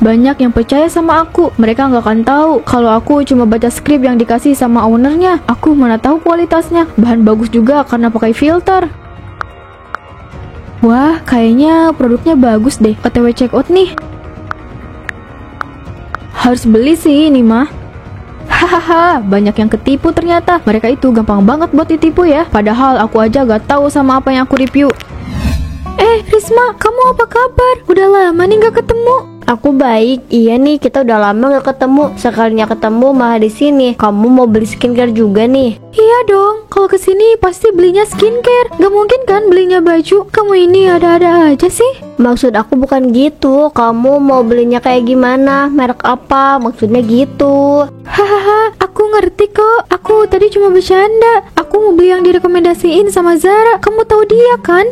Banyak yang percaya sama aku. Mereka nggak akan tahu kalau aku cuma baca skrip yang dikasih sama ownernya. Aku mana tahu kualitasnya. Bahan bagus juga karena pakai filter. Wah, kayaknya produknya bagus deh. OTW check out nih. Harus beli sih ini mah. Hahaha, banyak yang ketipu ternyata. Mereka itu gampang banget buat ditipu ya. Padahal aku aja gak tahu sama apa yang aku review. Risma, kamu apa kabar? Udah lama nih gak ketemu. Aku baik. Iya nih, kita udah lama gak ketemu. Sekalinya ketemu malah di sini. Kamu mau beli skincare juga nih? Iya dong. Kalau kesini pasti belinya skincare. Gak mungkin kan belinya baju. Kamu ini ada-ada aja sih. Maksud aku bukan gitu. Kamu mau belinya kayak gimana? Merek apa? Maksudnya gitu. Hahaha, aku ngerti kok. Aku tadi cuma bercanda. Aku mau beli yang direkomendasiin sama Zara. Kamu tahu dia kan?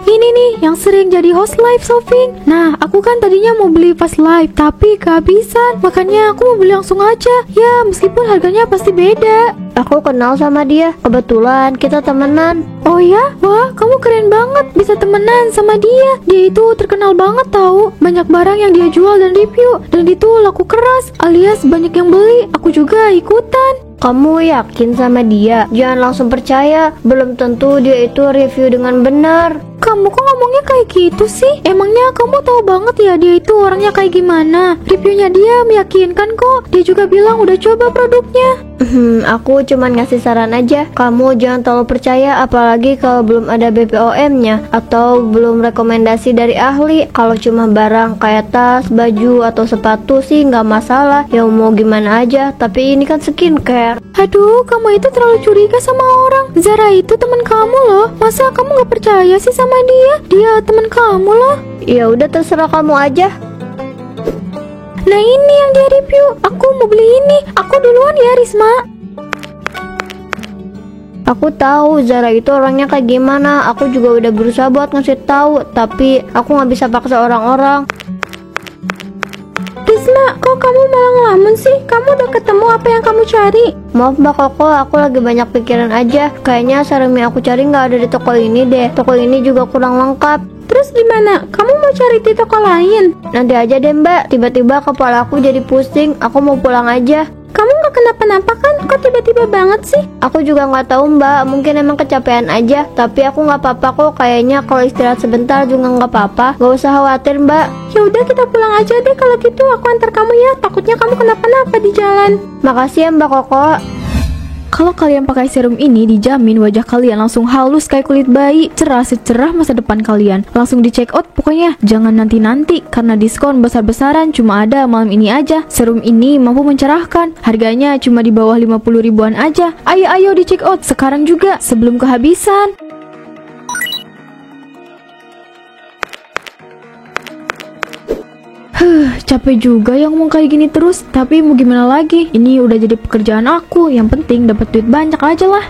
Ini nih yang sering jadi host live shopping. Nah, aku kan tadinya mau beli pas live, tapi kehabisan. Makanya aku mau beli langsung aja. Ya, meskipun harganya pasti beda. Aku kenal sama dia. Kebetulan kita temenan. Oh ya? Wah, kamu keren banget bisa temenan sama dia. Dia itu terkenal banget tahu. Banyak barang yang dia jual dan review. Dan itu laku keras, alias banyak yang beli. Aku juga ikutan. Kamu yakin sama dia? Jangan langsung percaya. Belum tentu dia itu review dengan benar. Kamu kok ngomongnya kayak gitu sih? Emangnya kamu tahu banget ya dia itu orangnya kayak gimana? Reviewnya dia meyakinkan kok. Dia juga bilang udah coba produknya. Aku cuman ngasih saran aja. Kamu jangan terlalu percaya, apalagi kalau belum ada BPOM-nya atau belum rekomendasi dari ahli. Kalau cuma barang kayak tas, baju, atau sepatu sih nggak masalah. Ya mau gimana aja, tapi ini kan skincare. Aduh, kamu itu terlalu curiga sama orang. Zara itu teman kamu loh. Masa kamu nggak percaya sih sama dia? Dia teman kamu loh. Ya udah terserah kamu aja. Nah ini yang dia review. Aku mau beli ini. Aku duluan ya Risma. Aku tahu Zara itu orangnya kayak gimana. Aku juga udah berusaha buat ngasih tahu, tapi aku nggak bisa paksa orang-orang. Risma, kok kamu malah ngelamun sih? Kamu udah ketemu apa yang kamu cari? Maaf Mbak Koko, aku lagi banyak pikiran aja. Kayaknya serum yang aku cari nggak ada di toko ini deh. Toko ini juga kurang lengkap. Terus gimana? Kamu mau cari di toko lain? Nanti aja deh Mbak. Tiba-tiba kepala aku jadi pusing. Aku mau pulang aja. Kamu nggak kenapa-napa kan? Kok tiba-tiba banget sih? Aku juga nggak tahu Mbak. Mungkin emang kecapean aja. Tapi aku nggak apa-apa kok. Kayaknya kalau istirahat sebentar juga nggak apa-apa. Gak usah khawatir Mbak. Ya udah kita pulang aja deh kalau gitu. Aku antar kamu ya. Takutnya kamu kenapa-napa di jalan. Makasih ya Mbak Koko. Kalau kalian pakai serum ini, dijamin wajah kalian langsung halus kayak kulit bayi, cerah secerah masa depan kalian. Langsung di check out pokoknya, jangan nanti-nanti, karena diskon besar-besaran cuma ada malam ini aja. Serum ini mampu mencerahkan, harganya cuma di bawah 50 ribuan aja. Ayo di check out sekarang juga, sebelum kehabisan. Capek juga yang ngomong kayak gini terus. Tapi mau gimana lagi, ini udah jadi pekerjaan aku. Yang penting dapat duit banyak aja lah.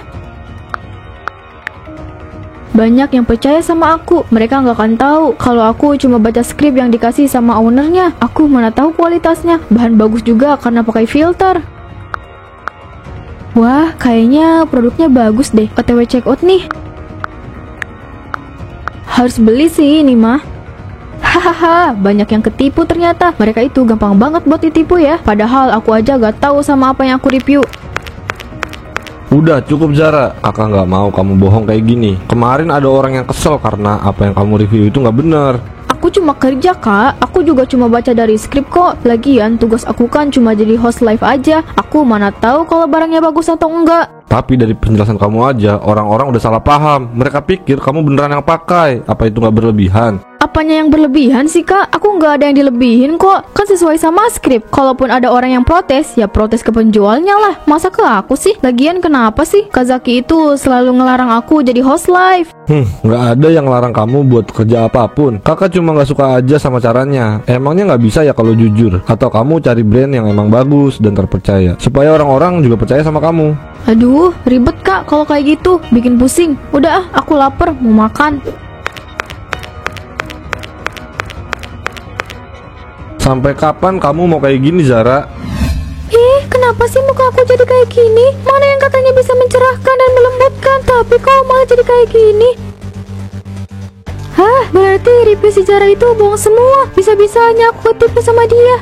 Banyak yang percaya sama aku. Mereka nggak akan tahu kalau aku cuma baca skrip yang dikasih sama ownernya. Aku mana tahu kualitasnya. Bahan bagus juga karena pakai filter. Wah, kayaknya produknya bagus deh. OTW check out nih. Harus beli sih ini mah. Hahaha, banyak yang ketipu ternyata. Mereka itu gampang banget buat ditipu ya. Padahal aku aja gak tahu sama apa yang aku review. Udah cukup Zara, kakak nggak mau kamu bohong kayak gini. Kemarin ada orang yang kesel karena apa yang kamu review itu nggak bener. Aku cuma kerja kak, aku juga cuma baca dari skrip kok. Lagian tugas aku kan cuma jadi host live aja. Aku mana tahu kalau barangnya bagus atau enggak. Tapi dari penjelasan kamu aja, orang-orang udah salah paham. Mereka pikir kamu beneran yang pakai. Apa itu nggak berlebihan? Apanya yang berlebihan sih kak? Aku nggak ada yang dilebihin kok. Kan sesuai sama skrip. Kalaupun ada orang yang protes, ya protes ke penjualnya lah. Masa ke aku sih? Lagian kenapa sih Kak Zaki itu selalu ngelarang aku jadi host live? Nggak ada yang larang kamu buat kerja apapun. Kakak cuma nggak suka aja sama caranya. Emangnya nggak bisa ya kalau jujur? Atau kamu cari brand yang emang bagus dan terpercaya, supaya orang-orang juga percaya sama kamu. Aduh, ribet kak kalau kayak gitu. Bikin pusing. Udah ah, aku lapar, mau makan. Sampai kapan kamu mau kayak gini Zara? Kenapa sih muka aku jadi kayak gini? Mana yang katanya bisa mencerahkan dan melembutkan, tapi kok malah jadi kayak gini? Hah, berarti review si Zara itu bohong semua. Bisa-bisanya aku ketipu sama dia.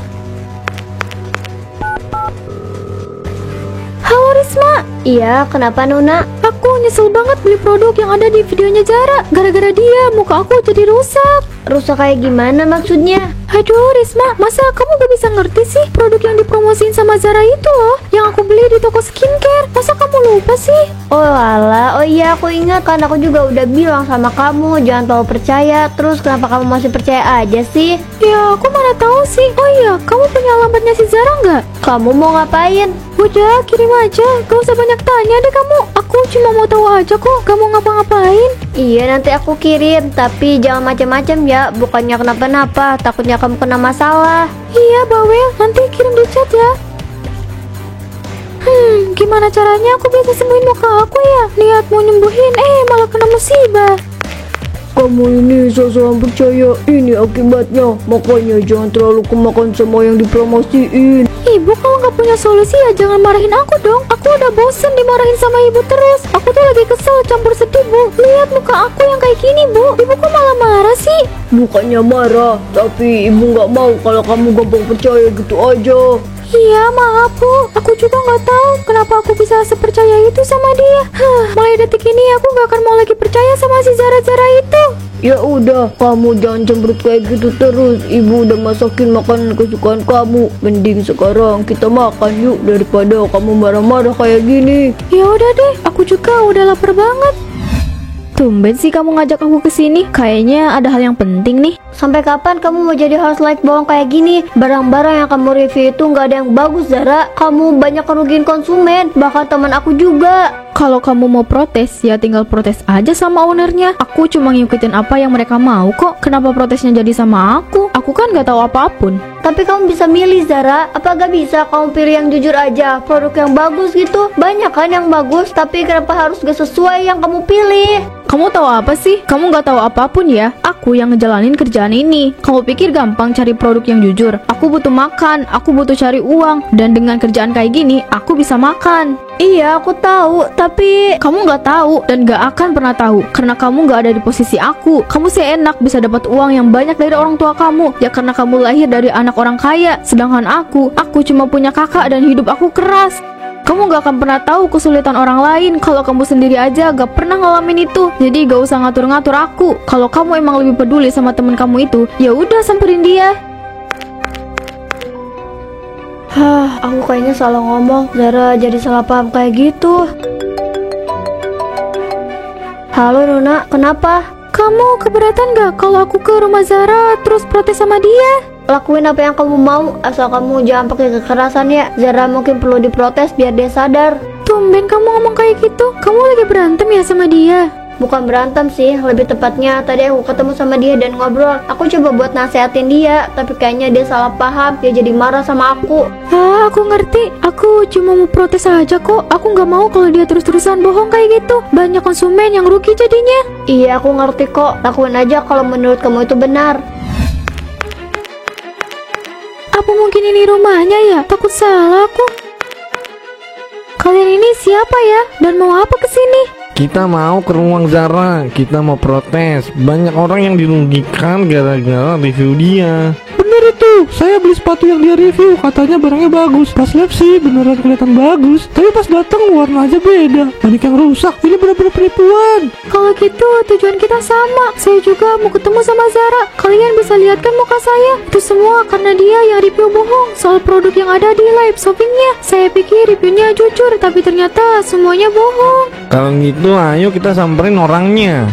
Halo Risma. Iya, kenapa Nuna? Aku nyesel banget beli produk yang ada di videonya Zara. Gara-gara dia, muka aku jadi rusak. Rusak kayak gimana maksudnya? Aduh Risma, masa kamu gak bisa ngerti sih produk yang dipromosiin sama Zara itu loh, yang aku beli di toko skincare. Masa kamu lupa sih? Oh alah, oh iya aku ingat kan, aku juga udah bilang sama kamu jangan terlalu percaya. Terus kenapa kamu masih percaya aja sih? Ya aku mana tahu sih. Oh iya, kamu punya alamatnya si Zara nggak? Kamu mau ngapain? Udah, kirim aja, gak usah banyak tanya deh kamu. Aku cuma mau tahu aja kok, gak mau ngapa-ngapain. Iya nanti aku kirim, tapi jangan macam-macam ya. Bukannya kenapa-napa, takutnya kamu kena masalah. Iya Bawel, nanti kirim di chat ya. Gimana caranya aku bisa sembuhin muka aku ya? Niat mau nyembuhin, malah kena musibah. Kamu ini sosokan percaya, ini akibatnya. Makanya jangan terlalu kemakan sama yang dipromosiin. Ibu, kalau nggak punya solusi ya jangan marahin aku dong. Aku udah bosen dimarahin sama ibu terus. Aku tuh lagi kesel campur sedih, Bu. Lihat muka aku yang kayak gini, Bu. Ibu kok malah marah sih? Bukannya marah, tapi ibu nggak mau kalau kamu gampang percaya gitu aja. Iya, maaf Bu. Aku juga nggak tahu kenapa aku bisa sepercaya itu sama dia. Mulai detik ini aku nggak akan mau lagi percaya sama si Zara-Zara itu. Ya udah, kamu jangan cemberut kayak gitu terus. Ibu udah masakin makanan kesukaan kamu. Mending sekarang kita makan yuk daripada kamu marah-marah kayak gini. Ya udah deh, aku juga udah lapar banget. Tumben sih kamu ngajak aku ke sini. Kayaknya ada hal yang penting nih. Sampai kapan kamu mau jadi host like bohong kayak gini? Barang-barang yang kamu review itu nggak ada yang bagus, Zara. Kamu banyak kerugian konsumen, bahkan teman aku juga. Kalau kamu mau protes, ya tinggal protes aja sama ownernya. Aku cuma ngikutin apa yang mereka mau kok. Kenapa protesnya jadi sama aku? Aku kan nggak tahu apapun. Tapi kamu bisa milih, Zara. Apa gak bisa kamu pilih yang jujur aja? Produk yang bagus gitu. Banyak kan yang bagus, tapi kenapa harus gak sesuai yang kamu pilih? Kamu tahu apa sih? Kamu nggak tahu apapun ya. Aku yang ngejalanin kerjaan ini. Kamu pikir gampang cari produk yang jujur? Aku butuh makan, aku butuh cari uang. Dan dengan kerjaan kayak gini, aku bisa makan. Iya, aku tahu, tapi kamu nggak tahu dan nggak akan pernah tahu karena kamu nggak ada di posisi aku. Kamu sih enak bisa dapat uang yang banyak dari orang tua kamu, ya karena kamu lahir dari anak orang kaya. Sedangkan aku cuma punya kakak dan hidup aku keras. Kamu gak akan pernah tahu kesulitan orang lain kalau kamu sendiri aja gak pernah ngalamin itu. Jadi gak usah ngatur-ngatur aku. Kalau kamu emang lebih peduli sama temen kamu itu, ya udah samperin dia. Aku kayaknya salah ngomong. Zara jadi salah paham kayak gitu. Halo Nuna, kenapa? Kamu keberatan gak kalau aku ke rumah Zara terus protes sama dia? Lakuin apa yang kamu mau, asal kamu jangan pakai kekerasan ya. Zara mungkin perlu diprotes biar dia sadar. Tumben kamu ngomong kayak gitu. Kamu lagi berantem ya sama dia? Bukan berantem sih, lebih tepatnya tadi aku ketemu sama dia dan ngobrol. Aku coba buat nasehatin dia, tapi kayaknya dia salah paham. Dia jadi marah sama aku. Aku ngerti. Aku cuma mau protes aja kok. Aku nggak mau kalau dia terus-terusan bohong kayak gitu. Banyak konsumen yang rugi jadinya. Iya, aku ngerti kok. Lakuin aja kalau menurut kamu itu benar. Apa mungkin ini rumahnya ya? Takut salah aku. Kalian ini siapa ya? Dan mau apa kesini? Kita mau ke ruang Zara. Kita mau protes. Banyak orang yang dirugikan gara-gara review dia. Bener itu, saya beli sepatu yang dia review, katanya barangnya bagus. Pas lihat sih beneran kelihatan bagus, tapi pas datang warna aja beda. Banyak yang rusak. Ini bener-bener penipuan. Kalau gitu tujuan kita sama. Saya juga mau ketemu sama Zara. Kalian bisa lihat kan muka saya? Itu semua karena dia yang review bohong soal produk yang ada di live shoppingnya. Saya pikir reviewnya jujur, tapi ternyata semuanya bohong. Kalau gitu ayo kita samperin orangnya.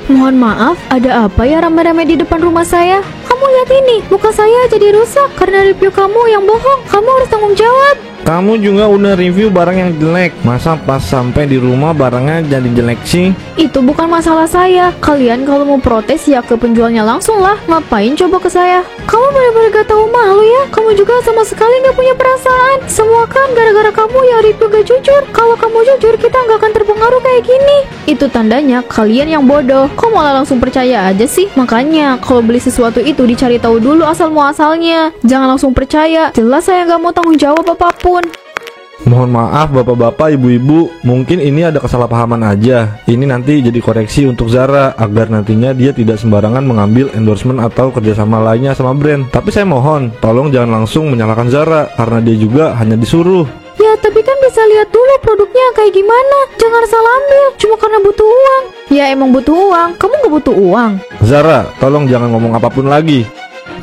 Mohon maaf, ada apa ya rame-rame di depan rumah saya? Kamu lihat ini, muka saya jadi rusak karena review kamu yang bohong. Kamu harus tanggung jawab. Kamu juga udah review barang yang jelek. Masa pas sampai di rumah barangnya jadi jelek sih? Itu bukan masalah saya. Kalian kalau mau protes ya ke penjualnya langsung lah. Ngapain coba ke saya? Kamu benar-benar gak tahu malu ya? Kamu juga sama sekali gak punya perasaan. Semua kan gara-gara kamu yang review gak jujur. Kalau kamu jujur kita gak akan terpengaruh kayak gini. Itu tandanya kalian yang bodoh. Kok malah langsung percaya aja sih? Makanya kalau beli sesuatu itu dicari tahu dulu asal muasalnya. Jangan langsung percaya. Jelas saya gak mau tanggung jawab apapun. Mohon maaf bapak-bapak, ibu-ibu, mungkin ini ada kesalahpahaman aja. Ini nanti jadi koreksi untuk Zara agar nantinya dia tidak sembarangan mengambil endorsement atau kerjasama lainnya sama brand. Tapi saya mohon, tolong jangan langsung menyalahkan Zara karena dia juga hanya disuruh. Ya tapi kan bisa lihat dulu produknya kayak gimana. Jangan salah ambil cuma karena butuh uang. Ya emang butuh uang, kamu gak butuh uang. Zara, tolong jangan ngomong apapun lagi.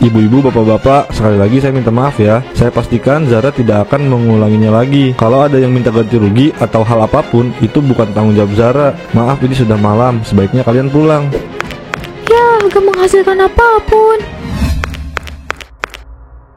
Ibu-ibu, bapak-bapak, sekali lagi saya minta maaf ya. Saya pastikan Zara tidak akan mengulanginya lagi. Kalau ada yang minta ganti rugi atau hal apapun, itu bukan tanggung jawab Zara. Maaf, ini sudah malam, sebaiknya kalian pulang. Ya, gak menghasilkan apapun.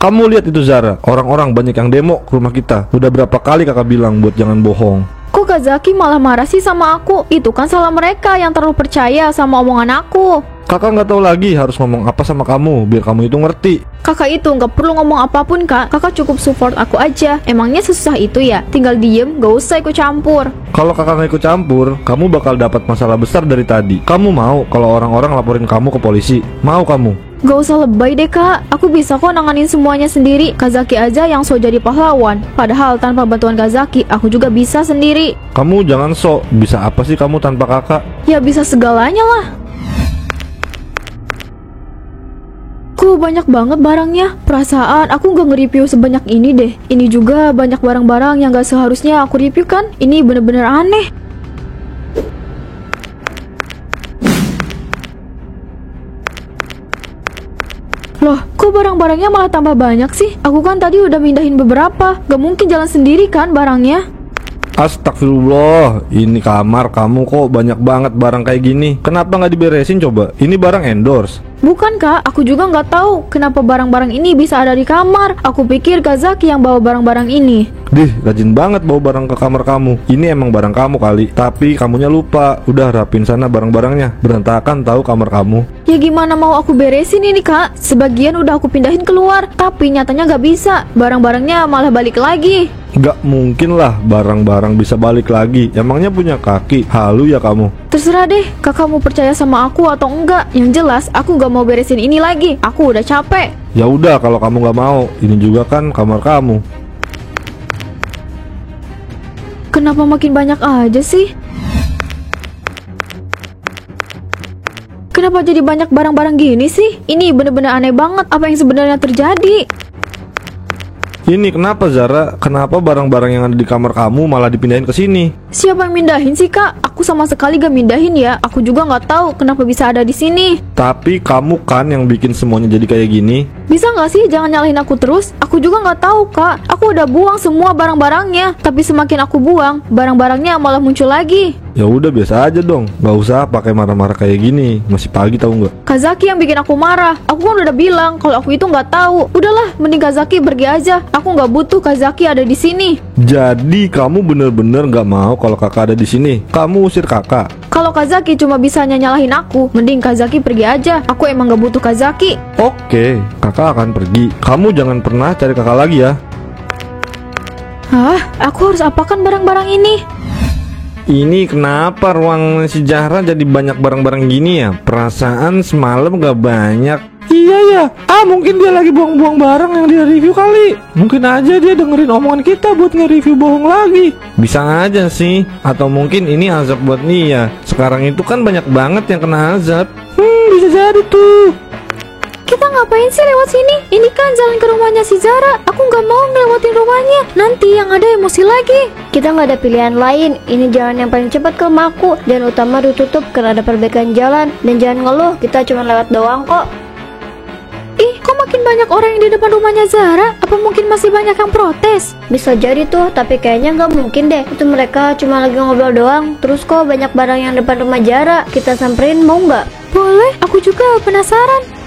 Kamu lihat itu Zara, orang-orang banyak yang demo ke rumah kita. Udah berapa kali kakak bilang buat jangan bohong. Kok Kak Zaki malah marah sih sama aku? Itu kan salah mereka yang terlalu percaya sama omongan aku. Kakak nggak tahu lagi harus ngomong apa sama kamu biar kamu itu ngerti. Kakak itu nggak perlu ngomong apapun kak. Kakak cukup support aku aja. Emangnya sesusah itu ya? Tinggal diem, gak usah ikut campur. Kalau kakak nggak ikut campur, kamu bakal dapat masalah besar dari tadi. Kamu mau kalau orang-orang laporin kamu ke polisi? Mau kamu? Gak usah lebay deh kak. Aku bisa kok nanganin semuanya sendiri. Kak Zaki aja yang so jadi pahlawan. Padahal tanpa bantuan Kak Zaki, aku juga bisa sendiri. Kamu jangan sok. Bisa apa sih kamu tanpa kakak? Ya bisa segalanya lah. Kok banyak banget barangnya? Perasaan aku gak nge-review sebanyak ini deh. Ini juga banyak barang-barang yang gak seharusnya aku review kan? Ini bener-bener aneh. Loh, kok barang-barangnya malah tambah banyak sih? Aku kan tadi udah mindahin beberapa. Gak mungkin jalan sendiri kan barangnya? Astagfirullah, ini kamar kamu kok banyak banget barang kayak gini. Kenapa nggak diberesin coba? Ini barang endorse. Bukan kak, aku juga nggak tahu kenapa barang-barang ini bisa ada di kamar. Aku pikir Kak Zaki yang bawa barang-barang ini. Dih, rajin banget bawa barang ke kamar kamu. Ini emang barang kamu kali, tapi kamunya lupa. Udah rapin sana barang-barangnya. Berantakan tahu kamar kamu. Ya gimana mau aku beresin ini kak? Sebagian udah aku pindahin keluar, tapi nyatanya nggak bisa. Barang-barangnya malah balik lagi. Gak mungkin lah barang-barang bisa balik lagi. Emangnya punya kaki? Halu ya kamu. Terserah deh, kakak mau percaya sama aku atau enggak. Yang jelas, aku gak mau beresin ini lagi. Aku udah capek. Ya udah kalau kamu gak mau. Ini juga kan kamar kamu. Kenapa makin banyak aja sih? Kenapa jadi banyak barang-barang gini sih? Ini bener-bener aneh banget. Apa yang sebenarnya terjadi? Ini kenapa Zara? Kenapa barang-barang yang ada di kamar kamu malah dipindahin ke sini? Siapa yang mindahin sih kak? Aku sama sekali gak mindahin ya. Aku juga gak tahu kenapa bisa ada di sini. Tapi kamu kan yang bikin semuanya jadi kayak gini. Bisa gak sih jangan nyalahin aku terus? Aku juga gak tahu kak. Aku udah buang semua barang-barangnya. Tapi semakin aku buang, barang-barangnya malah muncul lagi. Ya udah biasa aja dong. Gak usah pakai marah-marah kayak gini. Masih pagi tahu nggak? Kak Zaki yang bikin aku marah. Aku kan udah bilang kalau aku itu nggak tahu. Udahlah, mending Kak Zaki pergi aja. Aku nggak butuh Kak Zaki ada di sini. Jadi kamu bener-bener nggak mau kalau kakak ada di sini? Kamu usir kakak? Kalau Kak Zaki cuma bisa nyalahin aku, mending Kak Zaki pergi aja. Aku emang nggak butuh Kak Zaki. Oke, kakak akan pergi. Kamu jangan pernah cari kakak lagi ya. Hah? Aku harus apakan barang-barang ini? Ini kenapa ruang si Zahra jadi banyak barang-barang gini ya? Perasaan semalam gak banyak. Iya ya, mungkin dia lagi buang-buang barang yang dia review kali. Mungkin aja dia dengerin omongan kita buat nge-review bohong lagi. Bisa aja sih. Atau mungkin ini azab buat Nia. Sekarang itu kan banyak banget yang kena azab. Bisa jadi tuh. Kita ngapain sih lewat sini? Ini kan jalan ke rumahnya si Zara. Aku nggak mau ngelewatin rumahnya. Nanti yang ada emosi lagi. Kita nggak ada pilihan lain. Ini jalan yang paling cepat ke rumahku. Dan utama ditutup karena ada perbaikan jalan. Dan jangan ngeluh, kita cuma lewat doang kok. Ih, kok makin banyak orang yang di depan rumahnya Zara? Apa mungkin masih banyak yang protes? Bisa jadi tuh, tapi kayaknya nggak mungkin deh. Itu mereka cuma lagi ngobrol doang. Terus kok banyak barang yang depan rumah Zara. Kita samperin mau nggak? Boleh, aku juga penasaran.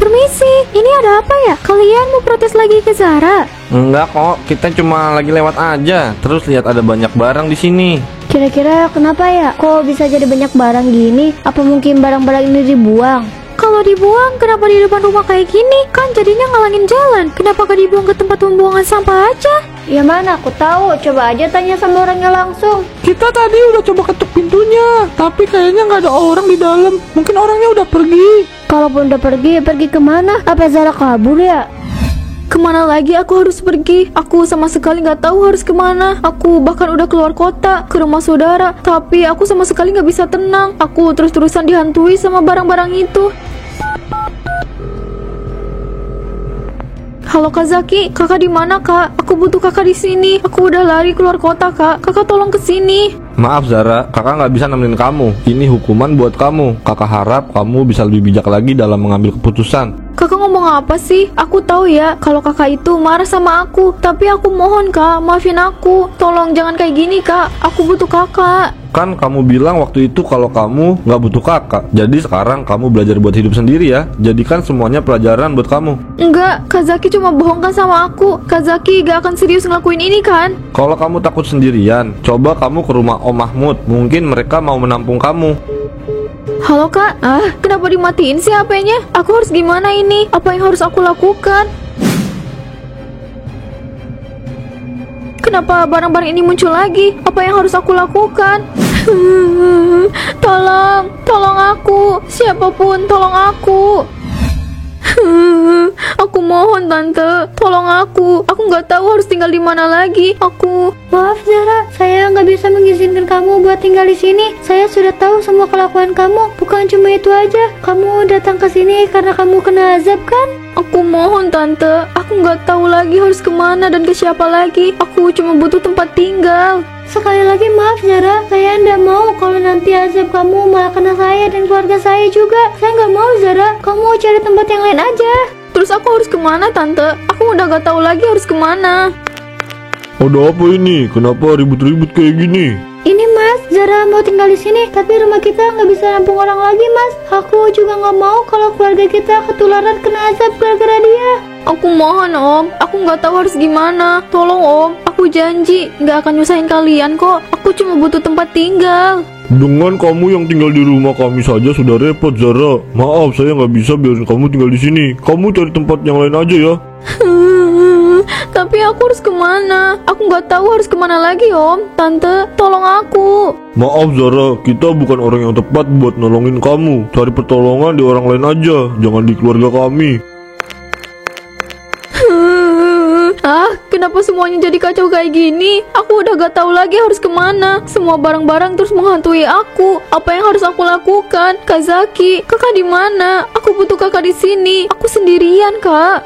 Permisi, ini ada apa ya? Kalian mau protes lagi ke Zara? Enggak kok, kita cuma lagi lewat aja. Terus lihat ada banyak barang di sini. Kira-kira kenapa ya? Kok bisa jadi banyak barang gini? Apa mungkin barang-barang ini dibuang? Kalau dibuang, kenapa di depan rumah kayak gini? Kan jadinya ngalangin jalan. Kenapa gak dibuang ke tempat pembuangan sampah aja? Ya mana aku tahu, coba aja tanya sama orangnya langsung. Kita tadi udah coba ketuk pintunya, tapi kayaknya nggak ada orang di dalam. Mungkin orangnya udah pergi. Kalaupun udah pergi, pergi kemana? Apa Zara kabur ya? Kemana lagi aku harus pergi? Aku sama sekali nggak tahu harus kemana. Aku bahkan udah keluar kota, ke rumah saudara, tapi aku sama sekali nggak bisa tenang. Aku terus-terusan dihantui sama barang-barang itu. Halo Kak Zaki, kakak di mana Kak? Aku butuh kakak di sini. Aku udah lari keluar kota Kak. Kakak tolong kesini. Maaf Zara, kakak nggak bisa nemenin kamu. Ini hukuman buat kamu. Kakak harap kamu bisa lebih bijak lagi dalam mengambil keputusan. Kakak ngomong apa sih? Aku tahu ya kalau kakak itu marah sama aku. Tapi aku mohon Kak, maafin aku. Tolong jangan kayak gini Kak. Aku butuh kakak. Kan kamu bilang waktu itu kalau kamu nggak butuh kakak. Jadi sekarang kamu belajar buat hidup sendiri ya. Jadikan semuanya pelajaran buat kamu. Enggak, Kak Zaki cuma bohongkan sama aku. Kak Zaki gak akan serius ngelakuin ini kan? Kalau kamu takut sendirian, coba kamu ke rumah Om Mahmud. Mungkin mereka mau menampung kamu. Halo Kak, kenapa dimatiin sih HP-nya? Aku harus gimana ini? Apa yang harus aku lakukan? Kenapa barang-barang ini muncul lagi? Apa yang harus aku lakukan? Tolong aku. Siapapun, tolong aku. Aku mohon tante, tolong aku. Aku nggak tahu harus tinggal di mana lagi. Maaf Zara, saya nggak bisa mengizinkan kamu buat tinggal di sini. Saya sudah tahu semua kelakuan kamu. Bukan cuma itu aja, kamu datang ke sini karena kamu kena azab kan? Aku mohon tante, aku nggak tahu lagi harus kemana dan ke siapa lagi. Aku cuma butuh tempat tinggal. Sekali lagi maaf Zara, saya nggak mau kalau nanti azab kamu malah kena saya dan keluarga saya juga. Saya nggak mau Zara, kamu cari tempat yang lain aja. Terus aku harus kemana tante? Aku udah gak tahu lagi harus kemana. Ada apa ini? Kenapa ribut-ribut kayak gini? Ini Mas, Zara mau tinggal di sini, tapi rumah kita nggak bisa nampung orang lagi Mas. Aku juga nggak mau kalau keluarga kita ketularan kena azab gara-gara dia. Aku mohon Om, aku nggak tahu harus gimana. Tolong Om, aku janji nggak akan nyusahin kalian kok. Aku cuma butuh tempat tinggal. Dengan kamu yang tinggal di rumah kami saja sudah repot Zara. Maaf, saya nggak bisa biarin kamu tinggal di sini. Kamu cari tempat yang lain aja ya. Tapi aku harus kemana? Aku nggak tahu harus kemana lagi Om. Tante, tolong aku. Maaf Zara, kita bukan orang yang tepat buat nolongin kamu. Cari pertolongan di orang lain aja, jangan di keluarga kami. Kenapa semuanya jadi kacau kayak gini? Aku udah gak tahu lagi harus kemana. Semua barang-barang terus menghantui aku. Apa yang harus aku lakukan? Kak Zaki, kakak di mana? Aku butuh kakak di sini. Aku sendirian, Kak.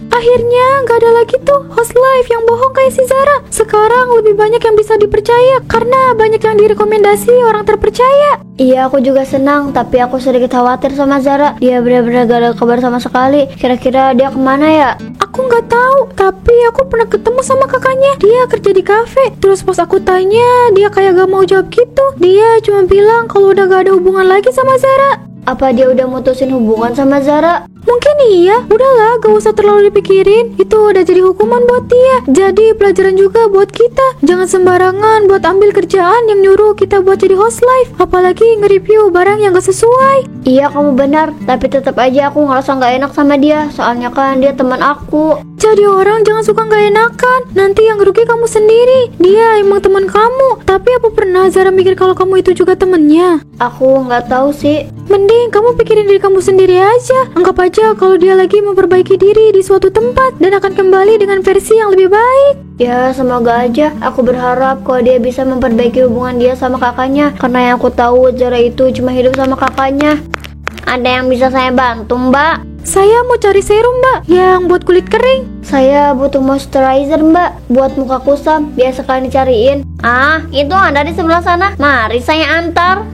Akhirnya gak ada lagi tuh host live yang bohong kayak si Zara. Sekarang lebih banyak yang bisa dipercaya karena banyak yang direkomendasi orang terpercaya. Iya, aku juga senang, tapi aku sedikit khawatir sama Zara. Dia benar-benar gak ada kabar sama sekali. Kira-kira dia kemana ya? Aku nggak tahu, tapi aku pernah ketemu sama kakaknya. Dia kerja di kafe. Terus pas aku tanya, dia kayak gak mau jawab gitu. Dia cuma bilang kalau udah gak ada hubungan lagi sama Zara. Apa dia udah mutusin hubungan sama Zara? Mungkin iya, udahlah gak usah terlalu dipikirin. Itu udah jadi hukuman buat dia. Jadi pelajaran juga buat kita. Jangan sembarangan buat ambil kerjaan yang nyuruh kita buat jadi host live. Apalagi nge-review barang yang gak sesuai. Iya, kamu benar. Tapi tetap aja aku ngerasa gak enak sama dia. Soalnya kan dia teman aku. Jadi orang jangan suka gak enakan. Nanti yang rugi kamu sendiri. Dia emang teman kamu. Tapi apa pernah Zara mikir kalau kamu itu juga temennya? Aku nggak tahu sih. Mending kamu pikirin diri kamu sendiri aja. Anggap aja kalau dia lagi memperbaiki diri di suatu tempat dan akan kembali dengan versi yang lebih baik. Ya, semoga aja. Aku berharap kalau dia bisa memperbaiki hubungan dia sama kakaknya. Karena yang aku tahu Zara itu cuma hidup sama kakaknya. Ada yang bisa saya bantu, Mbak? Saya mau cari serum, Mbak, yang buat kulit kering. Saya butuh moisturizer, Mbak, buat muka kusam. Biasa kalian dicariin. Ah, itu ada di sebelah sana. Mari saya antar.